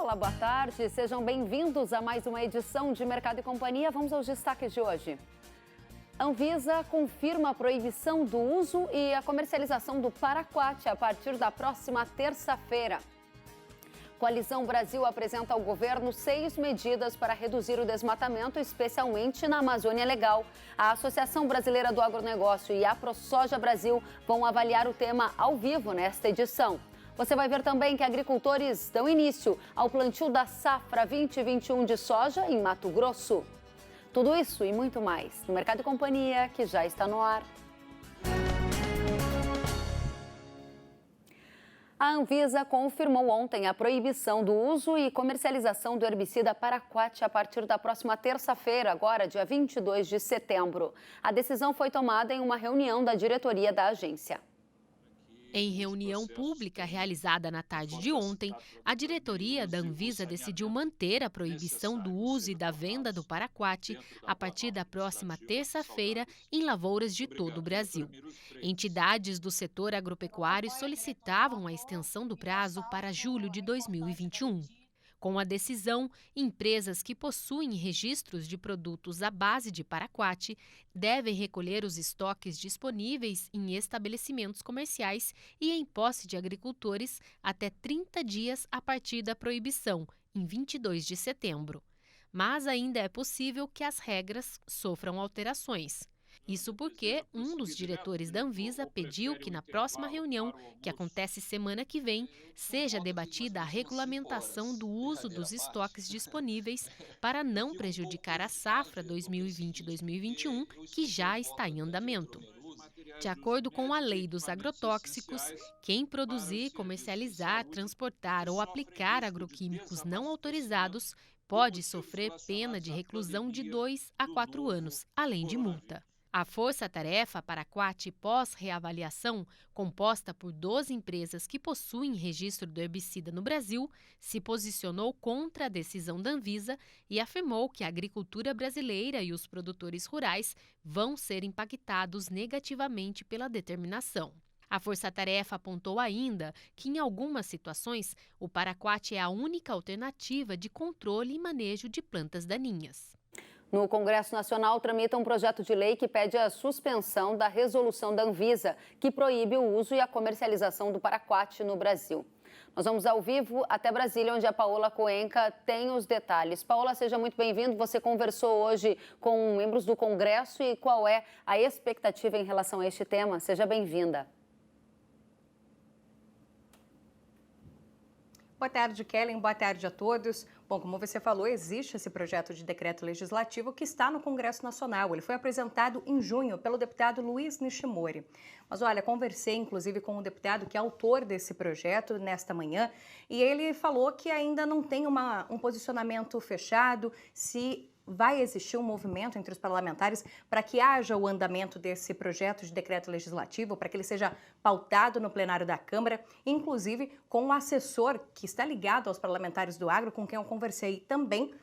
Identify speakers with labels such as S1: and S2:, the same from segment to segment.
S1: Olá, boa tarde. Sejam bem-vindos a mais uma edição de Mercado e Companhia. Vamos aos destaques de hoje. Anvisa confirma a proibição do uso e a comercialização do paraquat a partir da próxima terça-feira. Coalizão Brasil apresenta ao governo 6 medidas para reduzir o desmatamento, especialmente na Amazônia Legal. A Associação Brasileira do Agronegócio e a ProSoja Brasil vão avaliar o tema ao vivo nesta edição. Você vai ver também que agricultores dão início ao plantio da safra 2021 de soja em Mato Grosso. Tudo isso e muito mais no Mercado e Companhia, que já está no ar. A Anvisa confirmou ontem a proibição do uso e comercialização do herbicida paraquat a partir da próxima terça-feira, agora dia 22 de setembro. A decisão foi tomada em uma reunião da diretoria da agência.
S2: Em reunião pública realizada na tarde de ontem, a diretoria da Anvisa decidiu manter a proibição do uso e da venda do paraquat a partir da próxima terça-feira em lavouras de todo o Brasil. Entidades do setor agropecuário solicitavam a extensão do prazo para julho de 2021. Com a decisão, empresas que possuem registros de produtos à base de paraquat devem recolher os estoques disponíveis em estabelecimentos comerciais e em posse de agricultores até 30 dias a partir da proibição, em 22 de setembro. Mas ainda é possível que as regras sofram alterações. Isso porque um dos diretores da Anvisa pediu que na próxima reunião, que acontece semana que vem, seja debatida a regulamentação do uso dos estoques disponíveis para não prejudicar a safra 2020-2021, que já está em andamento. De acordo com a lei dos agrotóxicos, quem produzir, comercializar, transportar ou aplicar agroquímicos não autorizados pode sofrer pena de reclusão de 2 a 4 anos, além de multa. A Força-Tarefa Paraquat pós-reavaliação, composta por 12 empresas que possuem registro do herbicida no Brasil, se posicionou contra a decisão da Anvisa e afirmou que a agricultura brasileira e os produtores rurais vão ser impactados negativamente pela determinação. A Força-Tarefa apontou ainda que, em algumas situações, o paraquat é a única alternativa de controle e manejo de plantas daninhas.
S1: No Congresso Nacional, tramita um projeto de lei que pede a suspensão da resolução da Anvisa, que proíbe o uso e a comercialização do paraquat no Brasil. Nós vamos ao vivo até Brasília, onde a Paola Cuenca tem os detalhes. Paola, seja muito bem-vindo. Você conversou hoje com membros do Congresso e qual é a expectativa em relação a este tema? Seja bem-vinda.
S3: Boa tarde, Kellen. Boa tarde a todos. Bom, como você falou, existe esse projeto de decreto legislativo que está no Congresso Nacional. Ele foi apresentado em junho pelo deputado Luiz Nishimori. Mas olha, conversei inclusive com o deputado que é autor desse projeto nesta manhã e ele falou que ainda não tem um posicionamento fechado, se vai existir um movimento entre os parlamentares para que haja o andamento desse projeto de decreto legislativo, para que ele seja pautado no plenário da Câmara, inclusive com o assessor que está ligado aos parlamentares do agro, com quem eu conversei também.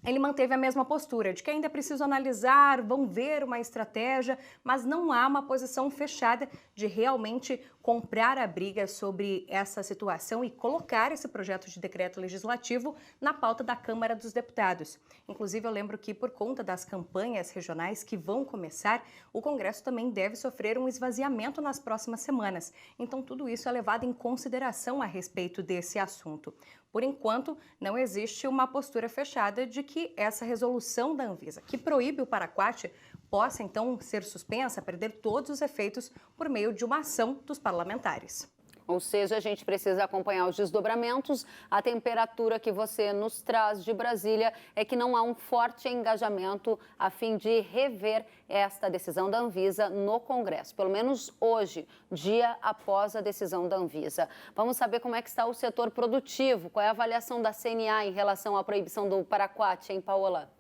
S3: Ele manteve a mesma postura, de que ainda é preciso analisar, vão ver uma estratégia, mas não há uma posição fechada de realmente comprar a briga sobre essa situação e colocar esse projeto de decreto legislativo na pauta da Câmara dos Deputados. Inclusive, eu lembro que, por conta das campanhas regionais que vão começar, o Congresso também deve sofrer um esvaziamento nas próximas semanas. Então, tudo isso é levado em consideração a respeito desse assunto. Por enquanto, não existe uma postura fechada de que essa resolução da Anvisa, que proíbe o paraquat, possa então ser suspensa, perder todos os efeitos por meio de uma ação dos parlamentares.
S1: Ou seja, a gente precisa acompanhar os desdobramentos. A temperatura que você nos traz de Brasília é que não há um forte engajamento a fim de rever esta decisão da Anvisa no Congresso, pelo menos hoje, dia após a decisão da Anvisa. Vamos saber como é que está o setor produtivo, qual é a avaliação da CNA em relação à proibição do paraquat, hein, Paola?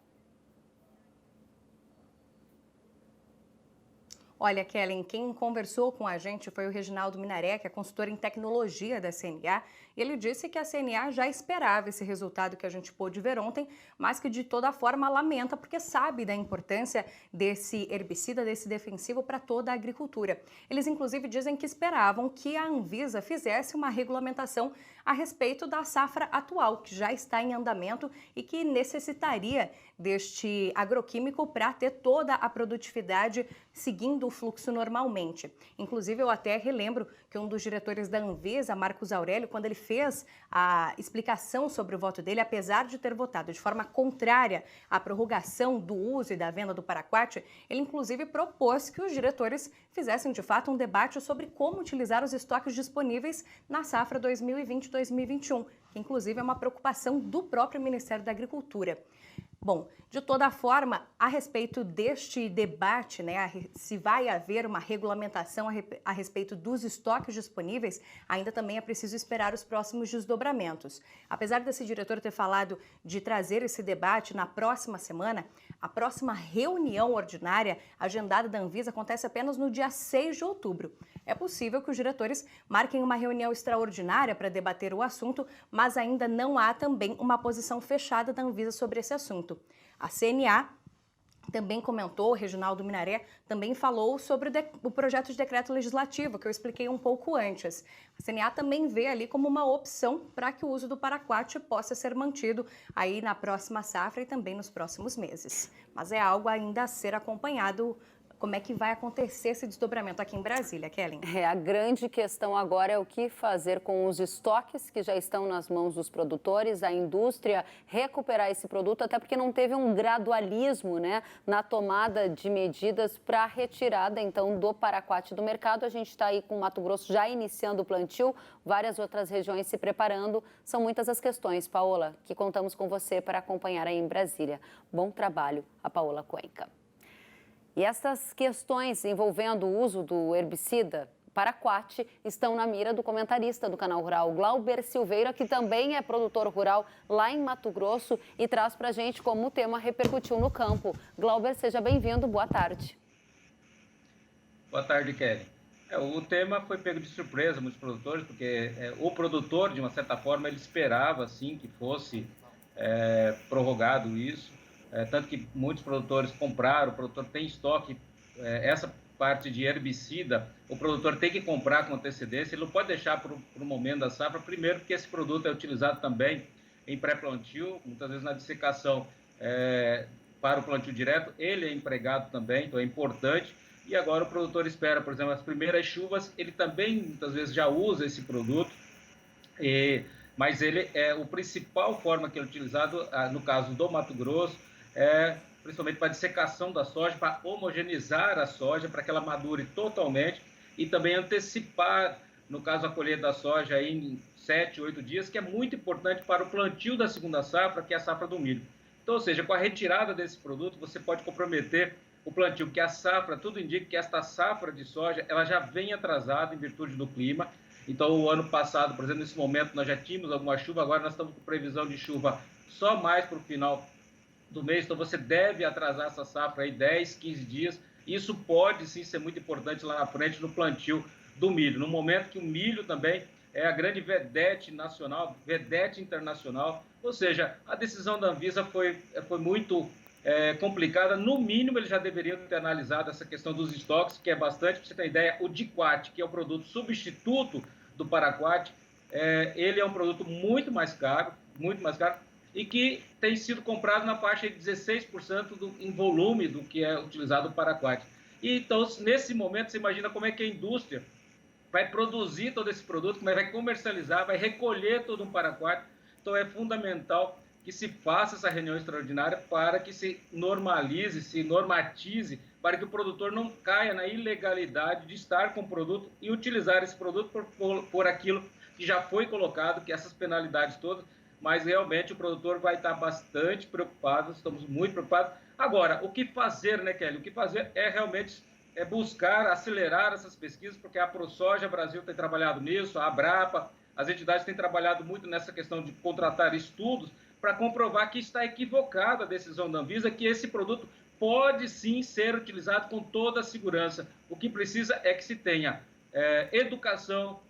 S3: Olha, Kellen, quem conversou com a gente foi o Reginaldo Minaré, que é consultor em tecnologia da CNA, Ele disse que a CNA já esperava esse resultado que a gente pôde ver ontem, mas que de toda forma lamenta porque sabe da importância desse herbicida, desse defensivo para toda a agricultura. Eles inclusive dizem que esperavam que a Anvisa fizesse uma regulamentação a respeito da safra atual, que já está em andamento e que necessitaria deste agroquímico para ter toda a produtividade seguindo o fluxo normalmente. Inclusive, eu até relembro que um dos diretores da Anvisa, Marcos Aurélio, quando ele fez a explicação sobre o voto dele, apesar de ter votado de forma contrária à prorrogação do uso e da venda do paraquat, ele inclusive propôs que os diretores fizessem de fato um debate sobre como utilizar os estoques disponíveis na safra 2020-2021, que inclusive é uma preocupação do próprio Ministério da Agricultura. Bom, de toda forma, a respeito deste debate, se vai haver uma regulamentação a respeito dos estoques disponíveis, ainda também é preciso esperar os próximos desdobramentos. Apesar desse diretor ter falado de trazer esse debate na próxima semana, a próxima reunião ordinária agendada da Anvisa acontece apenas no dia 6 de outubro. É possível que os diretores marquem uma reunião extraordinária para debater o assunto, mas ainda não há também uma posição fechada da Anvisa sobre esse assunto. A CNA também comentou, o Reginaldo Minaré também falou sobre o projeto de decreto legislativo, que eu expliquei um pouco antes. A CNA também vê ali como uma opção para que o uso do paraquat possa ser mantido aí na próxima safra e também nos próximos meses. Mas é algo ainda a ser acompanhado. Como é que vai acontecer esse desdobramento aqui em Brasília, Kellen?
S1: A grande questão agora é o que fazer com os estoques que já estão nas mãos dos produtores, a indústria recuperar esse produto, até porque não teve um gradualismo, na tomada de medidas para a retirada, então, do paraquat do mercado. A gente está aí com o Mato Grosso já iniciando o plantio, várias outras regiões se preparando. São muitas as questões, Paola, que contamos com você para acompanhar aí em Brasília. Bom trabalho, a Paola Cuenca. E essas questões envolvendo o uso do herbicida paraquat estão na mira do comentarista do Canal Rural, Glauber Silveira, que também é produtor rural lá em Mato Grosso e traz para a gente como o tema repercutiu no campo. Glauber, seja bem-vindo, boa tarde.
S4: Boa tarde, Kelly. O tema foi pego de surpresa muitos produtores, porque o produtor, de uma certa forma, ele esperava, sim, que fosse prorrogado isso. Tanto que muitos produtores compraram, o produtor tem estoque, essa parte de herbicida, o produtor tem que comprar com antecedência, ele não pode deixar para o momento da safra, primeiro porque esse produto é utilizado também em pré-plantio, muitas vezes na dissecação para o plantio direto, ele é empregado também, então é importante, e agora o produtor espera, por exemplo, as primeiras chuvas, ele também muitas vezes já usa esse produto, mas ele é o principal forma que é utilizado, no caso do Mato Grosso, principalmente para a dissecação da soja, para homogeneizar a soja, para que ela madure totalmente e também antecipar, no caso, a colheita da soja aí em 7, 8 dias, que é muito importante para o plantio da segunda safra, que é a safra do milho. Então, ou seja, com a retirada desse produto, você pode comprometer o plantio, porque a safra, tudo indica que esta safra de soja, ela já vem atrasada em virtude do clima. Então, o ano passado, por exemplo, nesse momento, nós já tínhamos alguma chuva, agora nós estamos com previsão de chuva só mais para o final do mês, então você deve atrasar essa safra aí 10, 15 dias. Isso pode sim ser muito importante lá na frente no plantio do milho, no momento que o milho também é a grande vedete nacional, vedete internacional, ou seja, a decisão da Anvisa foi muito complicada. No mínimo, eles já deveriam ter analisado essa questão dos estoques, que é bastante, para você ter ideia, o diquat, que é o produto substituto do paraquat, ele é um produto muito mais caro, e que tem sido comprado na faixa de 16% em volume do que é utilizado o paraquat. E, então, nesse momento, você imagina como é que a indústria vai produzir todo esse produto, como vai comercializar, vai recolher todo um paraquat. Então, é fundamental que se faça essa reunião extraordinária para que se normalize, se normatize, para que o produtor não caia na ilegalidade de estar com o produto e utilizar esse produto por aquilo que já foi colocado, que essas penalidades todas, mas realmente o produtor vai estar bastante preocupado, estamos muito preocupados. Agora, o que fazer, né, Kelly? O que fazer é realmente buscar acelerar essas pesquisas, porque a ProSoja Brasil tem trabalhado nisso, a Abrapa, as entidades têm trabalhado muito nessa questão de contratar estudos para comprovar que está equivocada a decisão da Anvisa, que esse produto pode sim ser utilizado com toda a segurança. O que precisa é que se tenha educação,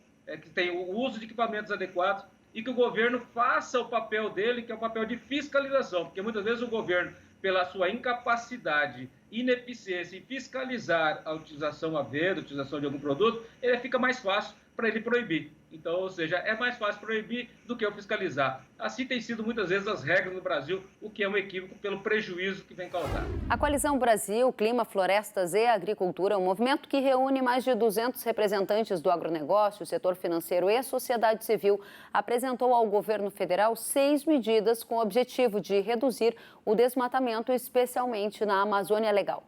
S4: que tenha o uso de equipamentos adequados, e que o governo faça o papel dele, que é o papel de fiscalização, porque muitas vezes o governo, pela sua incapacidade, ineficiência em fiscalizar a utilização a venda, a utilização de algum produto, ele fica mais fácil para ele proibir. Então, ou seja, é mais fácil proibir do que eu fiscalizar. Assim tem sido muitas vezes as regras no Brasil, o que é um equívoco pelo prejuízo que vem causar.
S1: A Coalizão Brasil, Clima, Florestas e Agricultura é um movimento que reúne mais de 200 representantes do agronegócio, setor financeiro e sociedade civil, apresentou ao governo federal 6 medidas com o objetivo de reduzir o desmatamento, especialmente na Amazônia Legal.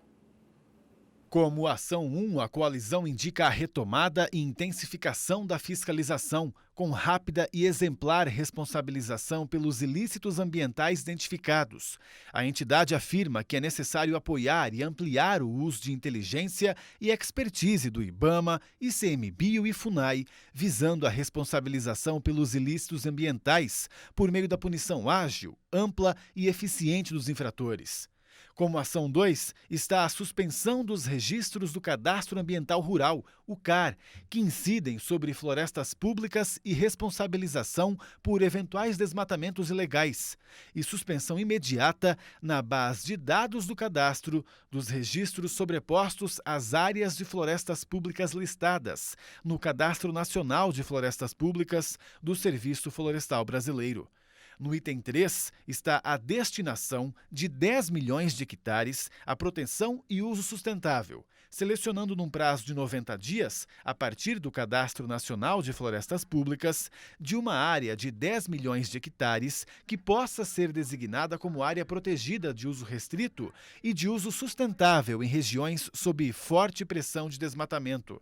S5: Como ação 1, a coalizão indica a retomada e intensificação da fiscalização, com rápida e exemplar responsabilização pelos ilícitos ambientais identificados. A entidade afirma que é necessário apoiar e ampliar o uso de inteligência e expertise do IBAMA, ICMBio e FUNAI, visando a responsabilização pelos ilícitos ambientais, por meio da punição ágil, ampla e eficiente dos infratores. Como ação 2, está a suspensão dos registros do Cadastro Ambiental Rural, o CAR, que incidem sobre florestas públicas e responsabilização por eventuais desmatamentos ilegais, e suspensão imediata na base de dados do cadastro dos registros sobrepostos às áreas de florestas públicas listadas no Cadastro Nacional de Florestas Públicas do Serviço Florestal Brasileiro. No item 3 está a destinação de 10 milhões de hectares à proteção e uso sustentável, selecionando num prazo de 90 dias, a partir do Cadastro Nacional de Florestas Públicas, de uma área de 10 milhões de hectares que possa ser designada como área protegida de uso restrito e de uso sustentável em regiões sob forte pressão de desmatamento.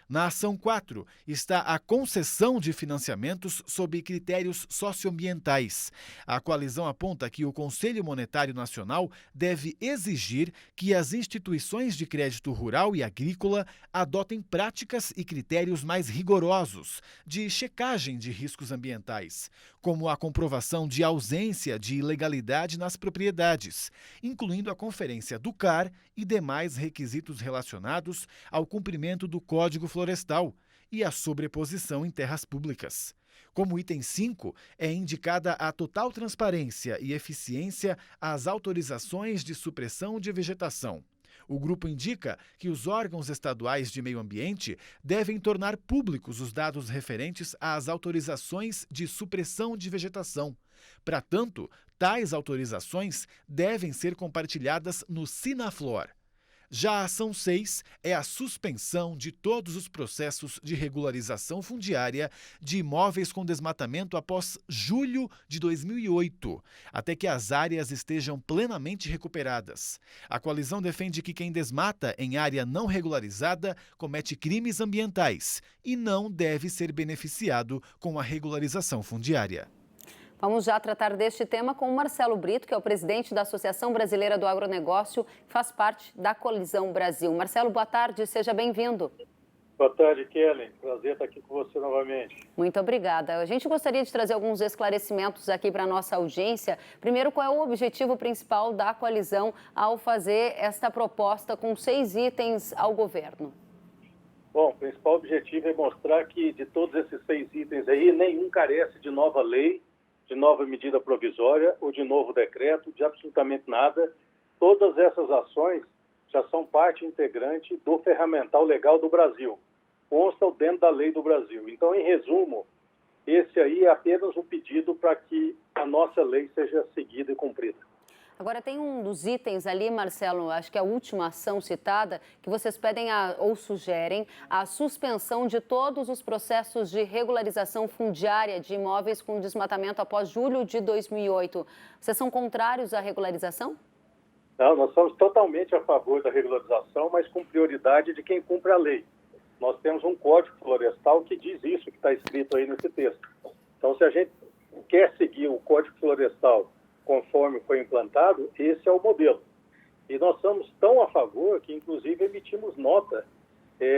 S5: Na ação 4 está a concessão de financiamentos sob critérios socioambientais. A coalizão aponta que o Conselho Monetário Nacional deve exigir que as instituições de crédito rural e agrícola adotem práticas e critérios mais rigorosos de checagem de riscos ambientais, como a comprovação de ausência de ilegalidade nas propriedades, incluindo a conferência do CAR e demais requisitos relacionados ao cumprimento do Código Florestal e a sobreposição em terras públicas. Como item 5, é indicada a total transparência e eficiência às autorizações de supressão de vegetação. O grupo indica que os órgãos estaduais de meio ambiente devem tornar públicos os dados referentes às autorizações de supressão de vegetação. Para tanto, tais autorizações devem ser compartilhadas no Sinaflor. Já a ação 6 é a suspensão de todos os processos de regularização fundiária de imóveis com desmatamento após julho de 2008, até que as áreas estejam plenamente recuperadas. A coalizão defende que quem desmata em área não regularizada comete crimes ambientais e não deve ser beneficiado com a regularização fundiária.
S1: Vamos já tratar deste tema com o Marcelo Brito, que é o presidente da Associação Brasileira do Agronegócio, que faz parte da Coalizão Brasil. Marcelo, boa tarde, seja bem-vindo.
S6: Boa tarde, Kellen. Prazer estar aqui com você novamente.
S1: Muito obrigada. A gente gostaria de trazer alguns esclarecimentos aqui para a nossa audiência. Primeiro, qual é o objetivo principal da coalizão ao fazer esta proposta com 6 itens ao governo?
S6: Bom, o principal objetivo é mostrar que de todos esses 6 itens aí, nenhum carece de nova lei, de nova medida provisória ou de novo decreto, de absolutamente nada. Todas essas ações já são parte integrante do ferramental legal do Brasil, constam dentro da lei do Brasil. Então, em resumo, esse aí é apenas um pedido para que a nossa lei seja seguida e cumprida.
S1: Agora, tem um dos itens ali, Marcelo, acho que é a última ação citada, que vocês pedem ou sugerem a suspensão de todos os processos de regularização fundiária de imóveis com desmatamento após julho de 2008. Vocês são contrários à regularização?
S6: Não, nós somos totalmente a favor da regularização, mas com prioridade de quem cumpre a lei. Nós temos um Código Florestal que diz isso, que está escrito aí nesse texto. Então, se a gente quer seguir o Código Florestal conforme foi implantado, esse é o modelo. E nós somos tão a favor que, inclusive, emitimos nota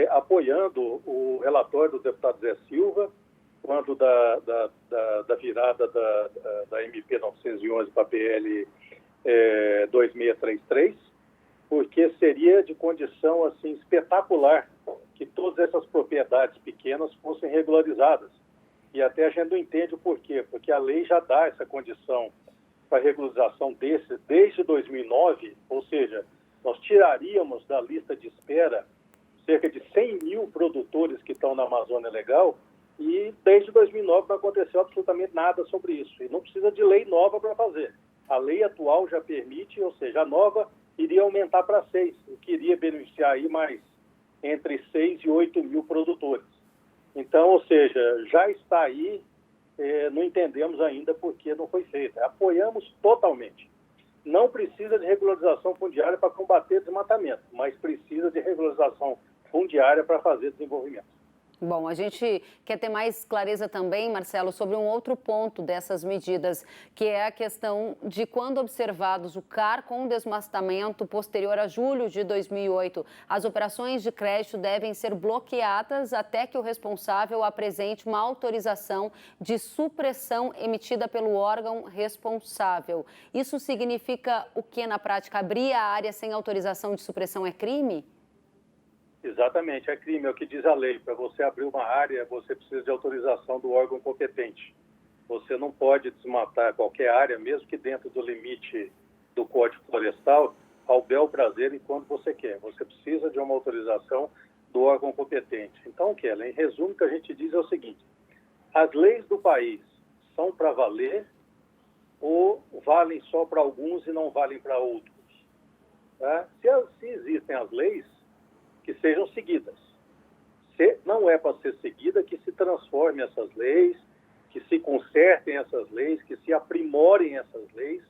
S6: apoiando o relatório do deputado Zé Silva, quando da virada da MP 911 para a PL 2633, porque seria de condição assim, espetacular que todas essas propriedades pequenas fossem regularizadas. e até a gente não entende o porquê, porque a lei já dá essa condição para regularização desde 2009, ou seja, nós tiraríamos da lista de espera cerca de 100 mil produtores que estão na Amazônia Legal, e desde 2009 não aconteceu absolutamente nada sobre isso. E não precisa de lei nova para fazer. A lei atual já permite, ou seja, a nova iria aumentar para 6, o que iria beneficiar aí mais entre 6 e 8 mil produtores. Então, ou seja, já está aí, não entendemos ainda por que não foi feita. Apoiamos totalmente. Não precisa de regularização fundiária para combater desmatamento, mas precisa de regularização fundiária para fazer desenvolvimento.
S1: Bom, a gente quer ter mais clareza também, Marcelo, sobre um outro ponto dessas medidas, que é a questão de quando observados o CAR com desmatamento posterior a julho de 2008, as operações de crédito devem ser bloqueadas até que o responsável apresente uma autorização de supressão emitida pelo órgão responsável. Isso significa o que na prática? Abrir a área sem autorização de supressão é crime?
S6: Exatamente, é crime, é o que diz a lei. Para você abrir uma área, você precisa de autorização do órgão competente. Você não pode desmatar qualquer área, mesmo que dentro do limite do Código Florestal, ao bel prazer e quando você quer. Você precisa de uma autorização do órgão competente. Então, Kelly, em resumo, o que a gente diz é o seguinte: as leis do país são para valer ou valem só para alguns e não valem para outros? Tá? Se existem as leis, que sejam seguidas. Se não é para ser seguida, que se transformem essas leis, que se consertem essas leis, que se aprimorem essas leis,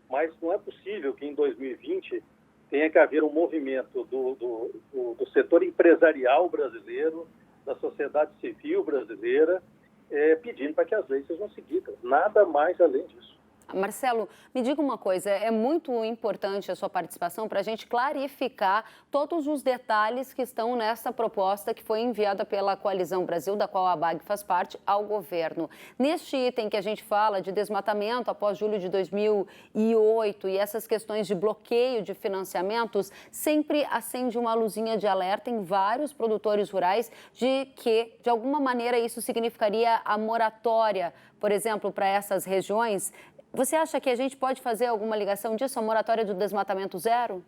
S6: mas não é possível que em 2020 tenha que haver um movimento do setor empresarial brasileiro, da sociedade civil brasileira, pedindo para que as leis sejam seguidas. Nada mais além disso.
S1: Marcelo, me diga uma coisa, é muito importante a sua participação para a gente clarificar todos os detalhes que estão nessa proposta que foi enviada pela Coalizão Brasil, da qual a ABAG faz parte, ao governo. Neste item que a gente fala de desmatamento após julho de 2008 e essas questões de bloqueio de financiamentos, sempre acende uma luzinha de alerta em vários produtores rurais de que, de alguma maneira, isso significaria a moratória, por exemplo, para essas regiões. Você acha que a gente pode fazer alguma ligação disso, a moratória do desmatamento zero?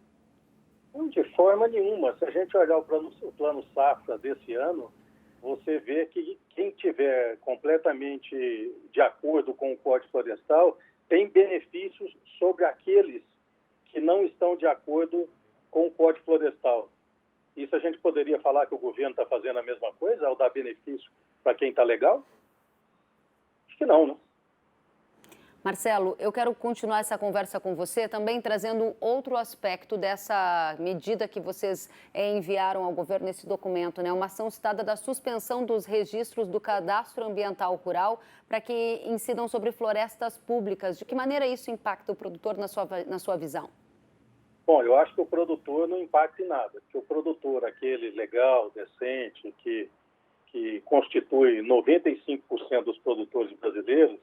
S6: De forma nenhuma. Se a gente olhar o plano safra desse ano, você vê que quem tiver completamente de acordo com o Código Florestal tem benefícios sobre aqueles que não estão de acordo com o Código Florestal. Isso a gente poderia falar que o governo está fazendo a mesma coisa, ao dar benefício para quem está legal? Acho que não, né?
S1: Marcelo, eu quero continuar essa conversa com você, também trazendo outro aspecto dessa medida que vocês enviaram ao governo nesse documento, né? Uma ação citada da suspensão dos registros do Cadastro Ambiental Rural para que incidam sobre florestas públicas. De que maneira isso impacta o produtor na sua visão?
S6: Bom, eu acho que o produtor não impacta em nada, porque o produtor, aquele legal, decente, que constitui 95% dos produtores brasileiros,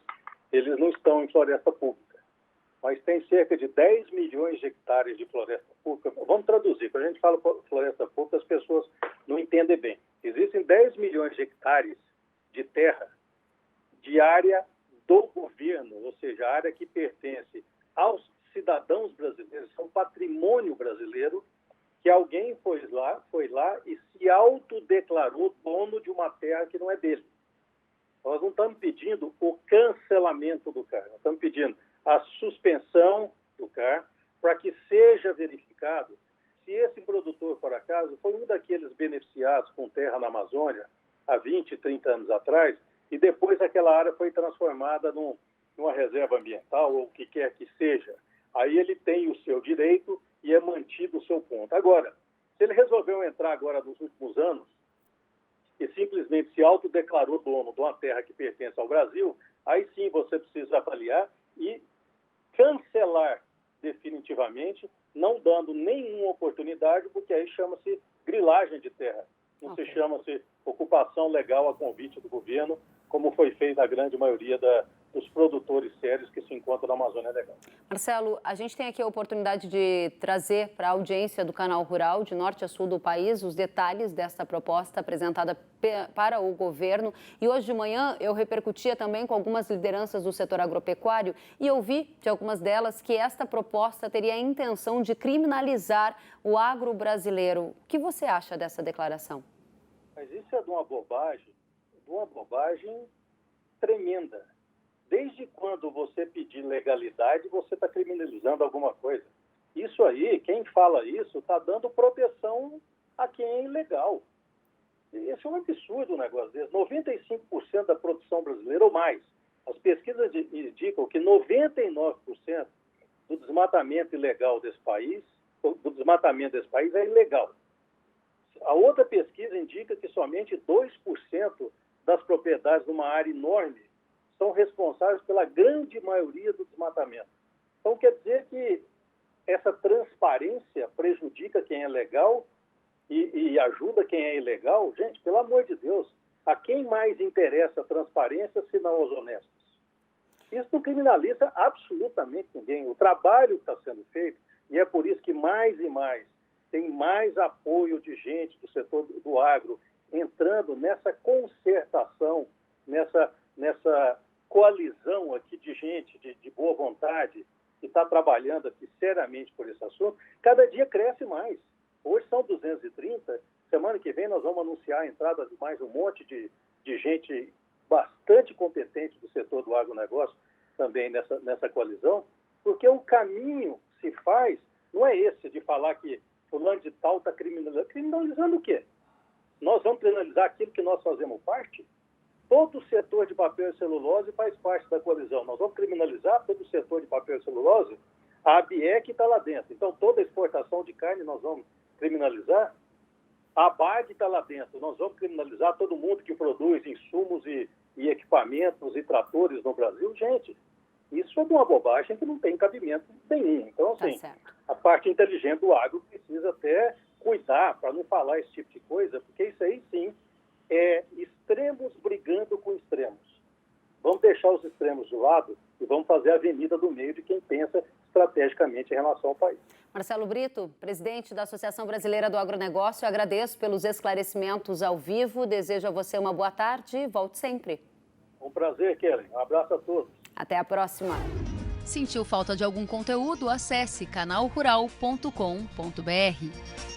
S6: eles não estão em floresta pública, mas tem cerca de 10 milhões de hectares de floresta pública. Vamos traduzir, quando a gente fala floresta pública, as pessoas não entendem bem. Existem 10 milhões de hectares de terra de área do governo, ou seja, área que pertence aos cidadãos brasileiros, é um patrimônio brasileiro que alguém foi lá e se autodeclarou dono de uma terra que não é dele. Nós não estamos pedindo o cancelamento do CAR, nós estamos pedindo a suspensão do CAR para que seja verificado se esse produtor, por acaso, foi um daqueles beneficiados com terra na Amazônia há 20, 30 anos atrás e depois aquela área foi transformada numa reserva ambiental ou o que quer que seja. Aí ele tem o seu direito e é mantido o seu ponto. Agora, se ele resolveu entrar agora nos últimos anos e simplesmente se autodeclarou dono de uma terra que pertence ao Brasil, aí sim você precisa avaliar e cancelar definitivamente, não dando nenhuma oportunidade, porque aí chama-se grilagem de terra, não se chama-se ocupação legal a convite do governo, como foi feito a grande maioria dos produtores sérios que se encontram na Amazônia Legal.
S1: Marcelo, a gente tem aqui a oportunidade de trazer para a audiência do Canal Rural, de norte a sul do país, os detalhes desta proposta apresentada para o governo. E hoje de manhã eu repercutia também com algumas lideranças do setor agropecuário e ouvi de algumas delas que esta proposta teria a intenção de criminalizar o agro brasileiro. O que você acha dessa declaração?
S6: Mas isso é de uma bobagem tremenda. Desde quando você pedir legalidade, você está criminalizando alguma coisa. Isso aí, quem fala isso, está dando proteção a quem é ilegal. Esse é um absurdo um negócio desse. 95% da produção brasileira ou mais. As pesquisas indicam que 99% do desmatamento ilegal desse país, é ilegal. A outra pesquisa indica que somente 2% das propriedades numa área enorme são responsáveis pela grande maioria do desmatamento. Então, quer dizer que essa transparência prejudica quem é legal e ajuda quem é ilegal? Gente, pelo amor de Deus, a quem mais interessa a transparência se não aos honestos? Isso não criminaliza absolutamente ninguém. O trabalho que está sendo feito, e é por isso que mais e mais tem mais apoio de gente do setor do agro entrando nessa concertação, nessa coalizão aqui de gente de boa vontade que está trabalhando aqui seriamente por esse assunto, cada dia cresce mais. Hoje são 230, semana que vem nós vamos anunciar a entrada de mais um monte de gente bastante competente do setor do agronegócio também nessa coalizão, porque o caminho se faz, não é esse de falar que fulano de tal está criminalizando. Criminalizando o quê? Nós vamos criminalizar aquilo que nós fazemos parte? Todo o setor de papel e celulose faz parte da coalizão. Nós vamos criminalizar todo o setor de papel e celulose? A ABIEC está lá dentro. Então, toda a exportação de carne nós vamos criminalizar? A BAG está lá dentro. Nós vamos criminalizar todo mundo que produz insumos e equipamentos e tratores no Brasil? Gente, isso é de uma bobagem que não tem cabimento nenhum. Então, assim, a parte inteligente do agro precisa até cuidar para não falar esse tipo de coisa, porque isso aí, sim, é extremos brigando com extremos. Vamos deixar os extremos de lado e vamos fazer a avenida do meio de quem pensa estrategicamente em relação ao país.
S1: Marcelo Brito, presidente da Associação Brasileira do Agronegócio, eu agradeço pelos esclarecimentos ao vivo, desejo a você uma boa tarde e volte sempre.
S6: Um prazer, Kellen. Um abraço a todos.
S1: Até a próxima.
S7: Sentiu falta de algum conteúdo? Acesse canalrural.com.br.